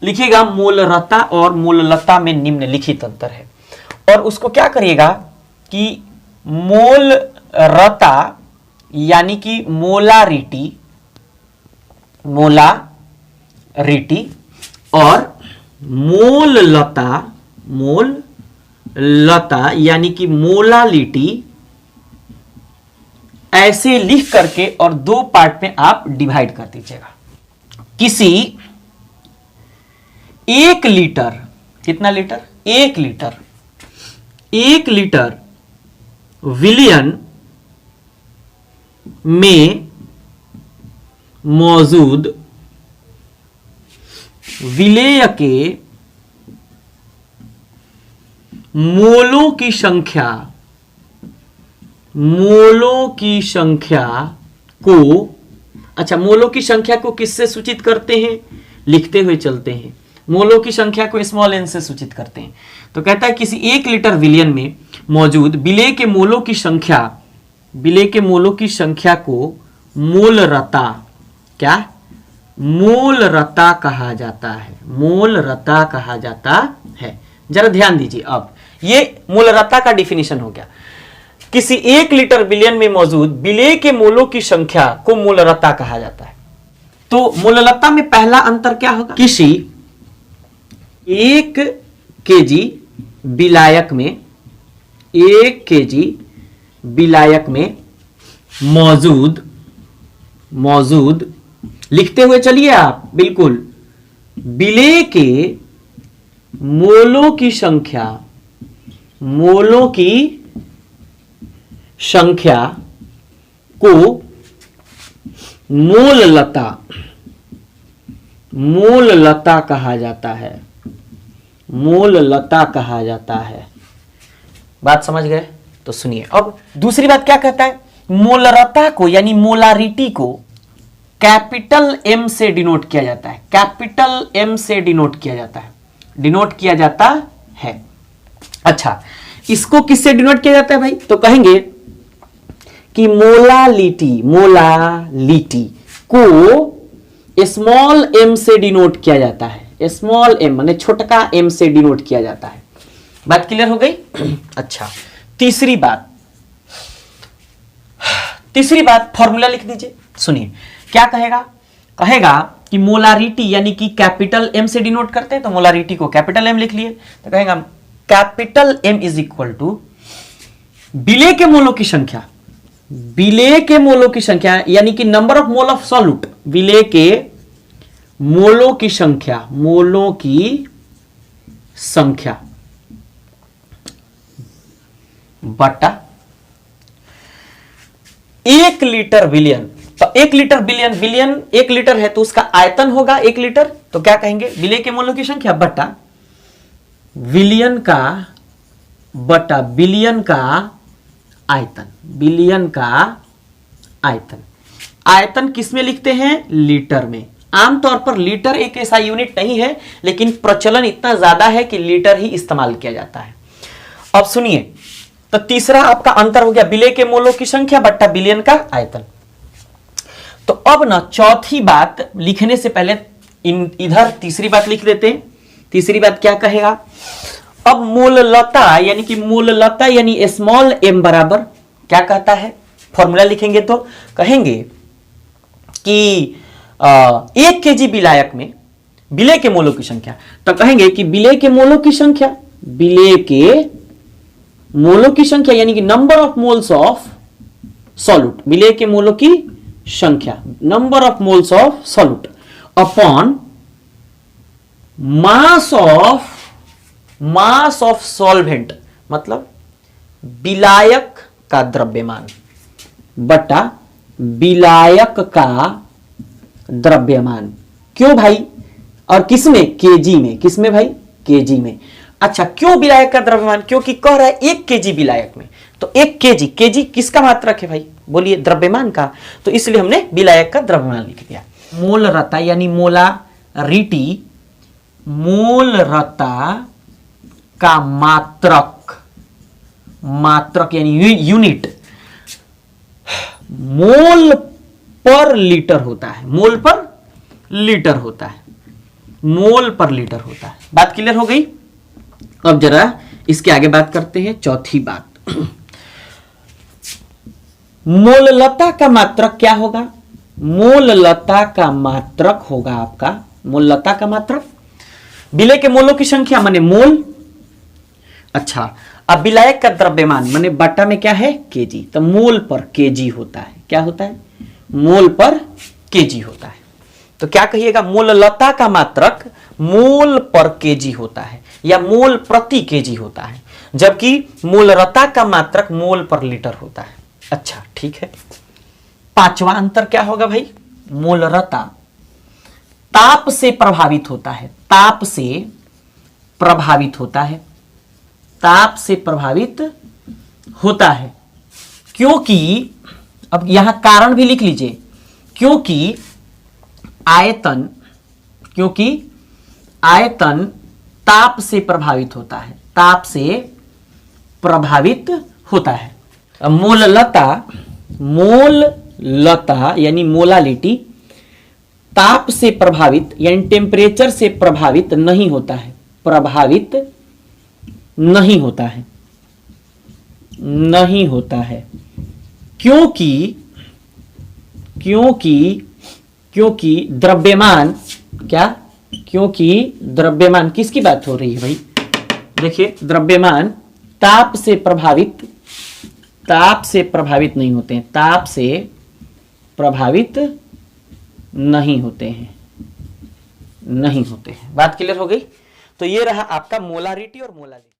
लिखिएगा मोलरता और मोललता में निम्नलिखित अंतर है। और उसको क्या करिएगा कि मोलरता यानी कि मोलारिटी और मोललता यानी कि मोलालिटी ऐसे लिख करके और दो पार्ट में आप डिवाइड कर दीजिएगा। किसी 1 लीटर, कितना लीटर? 1 लीटर विलयन में मौजूद विलेय के मोलों की संख्या को, अच्छा, मोलों की संख्या को किससे सूचित करते हैं? लिखते हुए चलते हैं। मोलों की संख्या को स्मॉल n से सूचित करते हैं। तो कहता है किसी 1 लीटर विलयन में मौजूद विलेय के मोलों की संख्या को मोलरता, क्या? मोलरता कहा जाता है। मोलरता कहा जाता है। जरा ध्यान दीजिए। अब ये मोलरता का डिफिनीशन हो गया। किसी 1 लीटर विलयन में मौजूद विलेय के मोलों की संख्या को मोलरता कहा जाता है। तो मोललता में पहला अंतर क्या होगा? किसी 1 केजी विलायक में, 1 केजी विलायक में मौजूद लिखते हुए चलिए आप, बिल्कुल, विलेय के मोलों की संख्या को मोललता कहा जाता है। मोललता कहा जाता है। बात समझ गए? तो सुनिए अब दूसरी बात क्या कहता है। मोलरता को यानी मोलारिटी को कैपिटल M से डिनोट किया जाता है। कैपिटल M से डिनोट किया जाता है। अच्छा, इसको किससे डिनोट किया जाता है भाई? तो कहेंगे कि मोलालिटी को स्मॉल m से डिनोट किया जाता है। स्मॉल m माने छोटका m से डिनोट किया जाता है। बात क्लियर हो गई? अच्छा, तीसरी बात फॉर्मूला लिख दीजिए। सुनिए क्या कहेगा कि मोलारिटी यानी कि कैपिटल M से डिनोट करते हैं, तो मोलारिटी को कैपिटल M लिख लिए। तो कहेगा capital M is equal to विलेय के मोलों की संख्या यानी कि number of mole of solute, विलेय के मोलों की संख्या बटा 1 लीटर विलयन। तो 1 लीटर विलयन 1 लीटर है तो उसका आयतन होगा 1 लीटर। तो क्या कहेंगे? विलेय के मोलों की संख्या बटा विलयन का आयतन। आयतन किस में लिखते हैं? लीटर में। आमतौर पर लीटर एक ऐसा यूनिट नहीं है, लेकिन प्रचलन इतना ज्यादा है कि लीटर ही इस्तेमाल किया जाता है। अब सुनिए, तो तीसरा आपका अंतर हो गया विलेय के मोलों की संख्या बट्टा विलयन का आयतन। तो अब ना चौथी बात लिखने से पहले इधर तीसरी बात लिख देते हैं। तीसरी बात क्या कहेगा? अब मोललता यानी स्मॉल m बराबर क्या कहता है? फॉर्मूला लिखेंगे तो कहेंगे कि 1 केजी विलायक में विलेय के मोलों की संख्या, तो कहेंगे कि विलेय के मोलों की संख्या यानी कि number of moles of solute, विलेय के मोलों की संख्या number of moles of solute upon mass of solvent, मतलब विलायक का द्रव्यमान बटा विलायक का द्रव्यमान। क्यों भाई? और किसमें? केजी में। किसमें भाई? केजी में। अच्छा, क्यों विलायक का द्रव्यमान? क्योंकि कह रहा है 1 केजी विलायक में, तो 1 केजी किसका मात्रक है भाई? बोलिए, द्रव्यमान का। तो इसलिए हमने विलायक का द्रव्यमान लिख दिया। मोलरता यानी मोलरता का मात्रक यानी यूनिट मोल पर लीटर होता है। मोल पर लीटर होता है। मोल पर लीटर होता है। बात क्लियर हो गई। अब जरा इसके आगे बात करते हैं, चौथी बात। मोललता का मात्रक क्या होगा? मोललता का मात्रक होगा आपका, मोललता का मात्रक विलय के मोलों की संख्या माने मोल। अच्छा, अब विलायक का द्रव्यमान माने बटा में क्या है? केजी, तो मोल पर केजी होता है। क्या होता है? मोल पर केजी होता है। तो क्या कहिएगा? मोललता का मात्रक मोल पर केजी होता है या मोल प्रति केजी होता है, जबकि मोलरता का मात्रक मोल पर लीटर होता है। अच्छा ठीक है। पांचवा अंतर क्या होगा भाई? मोलरता ताप से प्रभावित होता है, ताप से प्रभावित होता है, ताप से प्रभावित होता है, क्योंकि अब यहां कारण भी लिख लीजिए, क्योंकि आयतन ताप से प्रभावित होता है, ताप से प्रभावित होता है। मोललता यानी मोलालिटी ताप से प्रभावित यानी टेम्परेचर से प्रभावित नहीं होता है, प्रभावित नहीं होता है, नहीं होता है, क्योंकि द्रव्यमान क्या? क्योंकि द्रव्यमान किसकी बात हो रही है भाई? देखिए, द्रव्यमान ताप से प्रभावित नहीं होते हैं, ताप से प्रभावित नहीं होते हैं, नहीं होते हैं। बात क्लियर हो गई। तो ये रहा आपका मोलारिटी और मोलालिटी।